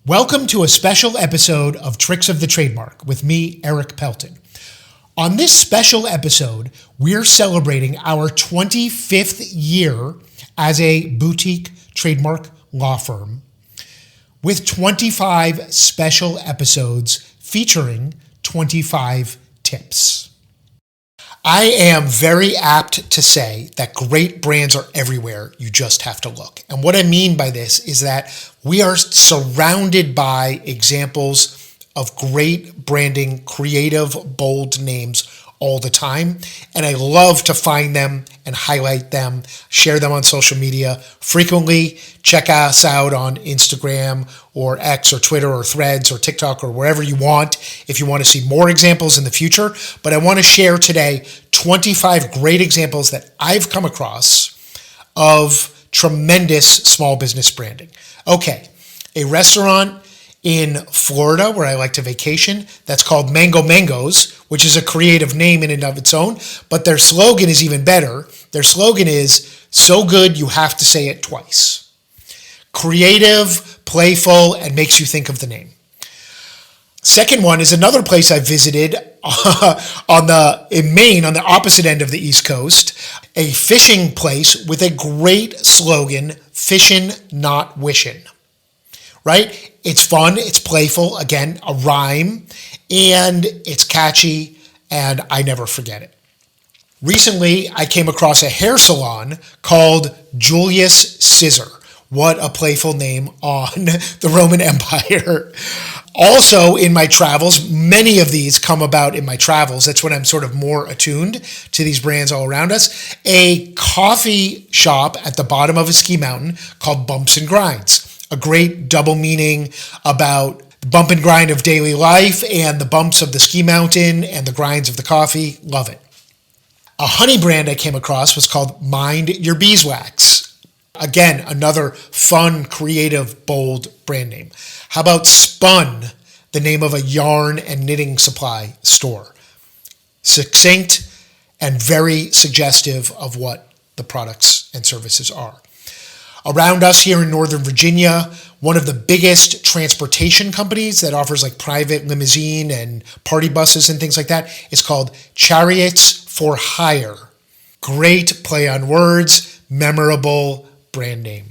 Welcome to a special episode of Tricks of the Trademark with me, Eric Pelton. On this special episode, we're celebrating our 25th year as a boutique trademark law firm with 25 special episodes featuring 25 tips. I am very apt to say that great brands are everywhere. You just have to look. And what I mean by this is that we are surrounded by examples of great branding, creative, bold names all the time. And I love to find them and highlight them, share them on social media frequently. Check us out on Instagram or X or Twitter or Threads or TikTok or wherever you want if you want to see more examples in the future. But I want to share today 25 great examples that I've come across of tremendous small business branding. Okay, a restaurant in Florida where I like to vacation that's called Mango Mangoes, which is a creative name in and of its own, but their slogan is even better. Their slogan is, so good you have to say it twice. Creative, playful, and makes you think of the name. Second one is another place I visited in Maine, on the opposite end of the East Coast, a fishing place with a great slogan, fishin' not wishin', right? It's fun, it's playful, again, a rhyme, and it's catchy, and I never forget it. Recently, I came across a hair salon called Julius Scissor. What a playful name on the Roman Empire. Also in my travels, many of these come about in my travels. That's when I'm sort of more attuned to these brands all around us. A coffee shop at the bottom of a ski mountain called Bumps and Grinds. A great double meaning about the bump and grind of daily life and the bumps of the ski mountain and the grinds of the coffee. Love it. A honey brand I came across was called Mind Your Beeswax. Again, another fun, creative, bold brand name. How about Spun, the name of a yarn and knitting supply store? Succinct and very suggestive of what the products and services are. Around us here in Northern Virginia, one of the biggest transportation companies that offers like private limousine and party buses and things like that is called Chariots for Hire. Great play on words, memorable brand name.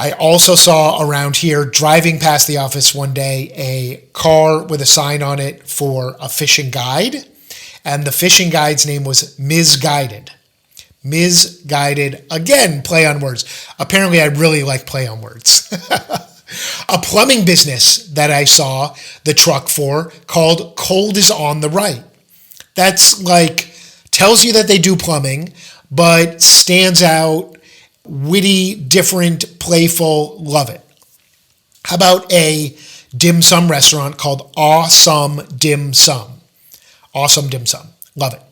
I also saw around here, driving past the office one day, a car with a sign on it for a fishing guide. And the fishing guide's name was Ms. Guided. Ms. Guided, again, play on words. Apparently, I really like play on words. A plumbing business that I saw the truck for called Cold is on the Right. That's like, tells you that they do plumbing, but stands out, witty, different, playful, love it. How about a dim sum restaurant called Awesome Dim Sum? Awesome Dim Sum, love it.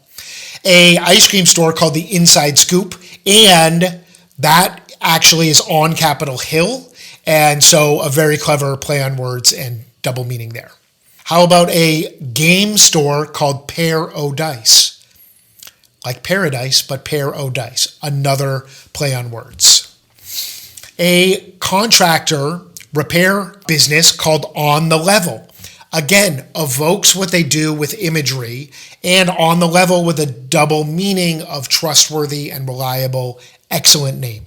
A ice cream store called the Inside Scoop, and that actually is on Capitol Hill, and so a very clever play on words and double meaning there. How about a game store called Pair O' Dice? Like paradise, but Pair O' Dice, another play on words. A contractor repair business called On the Level. Again, evokes what they do with imagery, and On the Level with a double meaning of trustworthy and reliable, excellent name.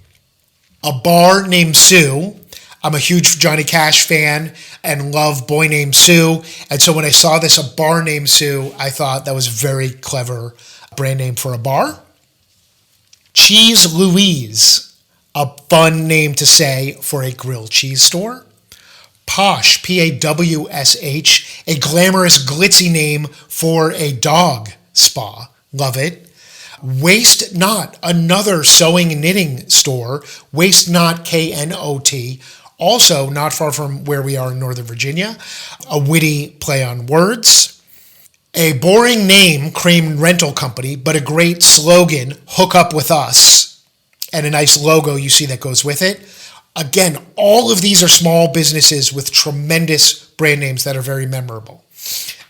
A bar named Sue. I'm a huge Johnny Cash fan and love Boy Named Sue. And so when I saw this, a bar named Sue, I thought that was very clever brand name for a bar. Cheese Louise, a fun name to say for a grilled cheese store. Posh, Pawsh, a glamorous, glitzy name for a dog spa. Love it. Waste Not, another sewing and knitting store. Waste Not, Knot, also not far from where we are in Northern Virginia. A witty play on words. A boring name, Crane Rental Company, but a great slogan, Hook Up With Us, and a nice logo you see that goes with it. Again, all of these are small businesses with tremendous brand names that are very memorable.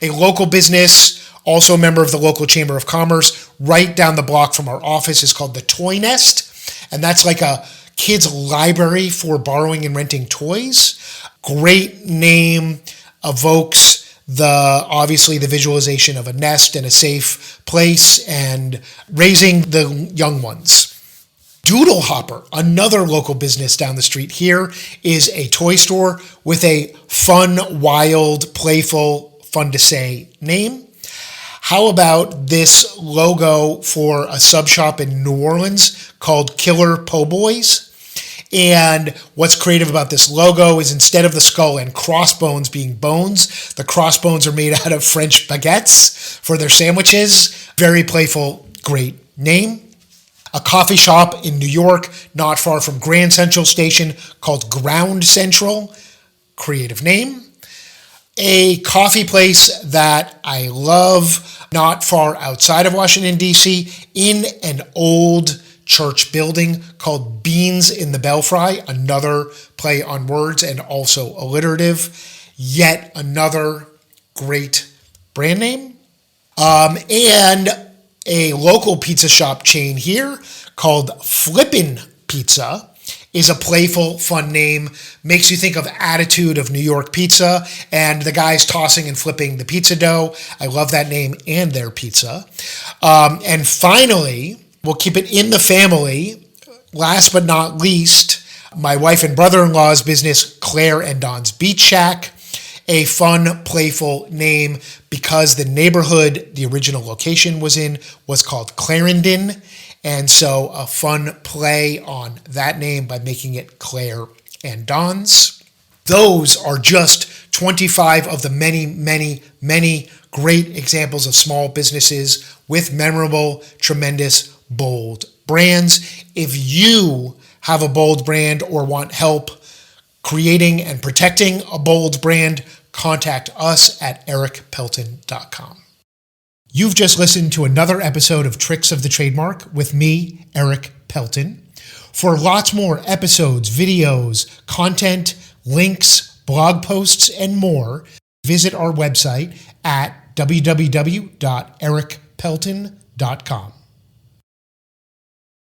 A local business, also a member of the local Chamber of Commerce, right down the block from our office, is called the Toy Nest, and that's like a kids' library for borrowing and renting toys. Great name, evokes obviously the visualization of a nest and a safe place and raising the young ones. Doodle Hopper, another local business down the street here, is a toy store with a fun, wild, playful, fun to say name. How about this logo for a sub shop in New Orleans called Killer Po' Boys? And what's creative about this logo is instead of the skull and crossbones being bones, the crossbones are made out of French baguettes for their sandwiches. Very playful, great name. A coffee shop in New York, not far from Grand Central Station, called Ground Central. Creative name. A coffee place that I love, not far outside of Washington, D.C., in an old church building called Beans in the Belfry, another play on words and also alliterative. Yet another great brand name. And a local pizza shop chain here called Flippin' Pizza is a playful, fun name. Makes you think of Attitude of New York Pizza and the guys tossing and flipping the pizza dough. I love that name and their pizza. And finally, we'll keep it in the family. Last but not least, my wife and brother-in-law's business, Claire and Don's Beach Shack. A fun, playful name because the neighborhood the original location was in was called Clarendon. And so a fun play on that name by making it Claire and Don's. Those are just 25 of the many, many, many great examples of small businesses with memorable, tremendous, bold brands. If you have a bold brand or want help creating and protecting a bold brand, contact us at ericpelton.com. You've just listened to another episode of Tricks of the Trademark with me, Eric Pelton. For lots more episodes, videos, content, links, blog posts, and more, visit our website at www.ericpelton.com.